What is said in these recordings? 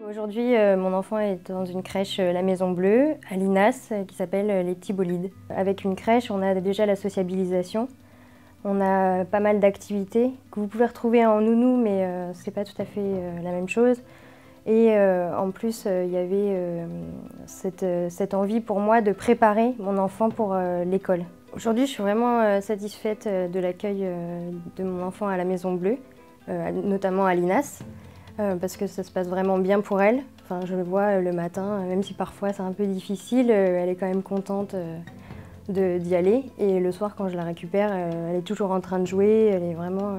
Aujourd'hui, mon enfant est dans une crèche La Maison Bleue, à Linas, qui s'appelle Les Petits Bolides. Avec une crèche, on a déjà la sociabilisation. On a pas mal d'activités que vous pouvez retrouver en nounou, mais c'est pas tout à fait la même chose. Et en plus, il y avait cette envie pour moi de préparer mon enfant pour l'école. Aujourd'hui, je suis vraiment satisfaite de l'accueil de mon enfant à La Maison Bleue, notamment à Linas. Parce que ça se passe vraiment bien pour elle. Enfin, je le vois le matin, même si parfois c'est un peu difficile, elle est quand même contente d'y aller. Et le soir, quand je la récupère, elle est toujours en train de jouer. Elle est vraiment,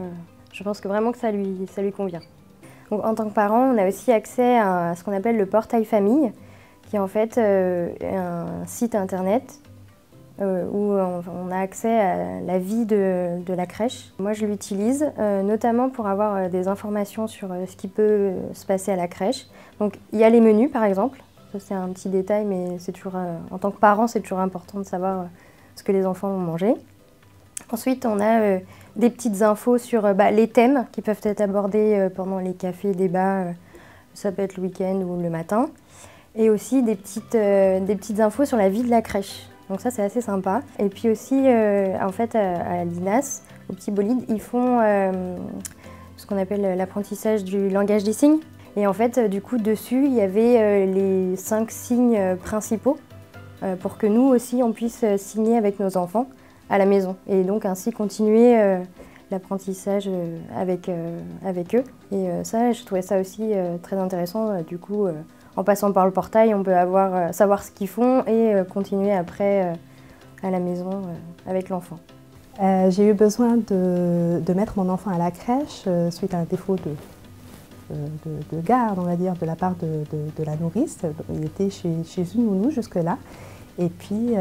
je pense que vraiment que ça lui convient. Donc, en tant que parent, on a aussi accès à ce qu'on appelle le portail famille, qui est en fait un site internet où on a accès à la vie de la crèche. Moi, je l'utilise notamment pour avoir des informations sur ce qui peut se passer à la crèche. Donc, il y a les menus, par exemple. Ça, c'est un petit détail, mais c'est toujours, en tant que parent, c'est toujours important de savoir ce que les enfants vont manger. Ensuite, on a des petites infos sur les thèmes qui peuvent être abordés pendant les cafés, débats. Ça peut être le week-end ou le matin. Et aussi des petites infos sur la vie de la crèche. Donc ça, c'est assez sympa. Et puis aussi, en fait, à Linas, au Petit Bolide, ils font ce qu'on appelle l'apprentissage du langage des signes. Et en fait, du coup, dessus, il y avait les 5 signes principaux pour que nous aussi, on puisse signer avec nos enfants à la maison. Et donc, ainsi continuer l'apprentissage avec eux. Et ça, je trouvais ça aussi très intéressant. Du coup, en passant par le portail, on peut savoir ce qu'ils font et continuer après à la maison avec l'enfant. J'ai eu besoin de mettre mon enfant à la crèche suite à un défaut de garde, on va dire, de la part de la nourrice. Il était chez une nounou jusque-là. Et puis,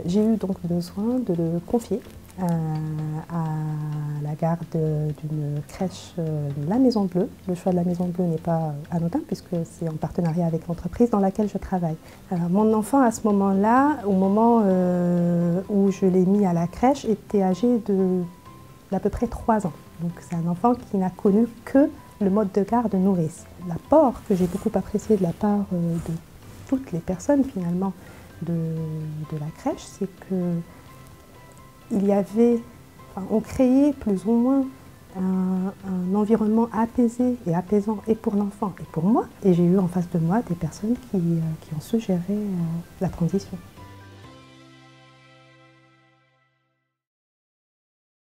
j'ai eu donc besoin de le confier à la garde d'une crèche, La Maison Bleue. Le choix de La Maison Bleue n'est pas anodin puisque c'est en partenariat avec l'entreprise dans laquelle je travaille. Alors, mon enfant, à ce moment-là, au moment où je l'ai mis à la crèche, était âgé d'à peu près 3 ans. Donc, c'est un enfant qui n'a connu que le mode de garde nourrice. L'apport que j'ai beaucoup apprécié de la part de toutes les personnes, finalement, de la crèche, c'est que on créait plus ou moins un environnement apaisé et apaisant et pour l'enfant et pour moi. Et j'ai eu en face de moi des personnes qui ont su gérer la transition.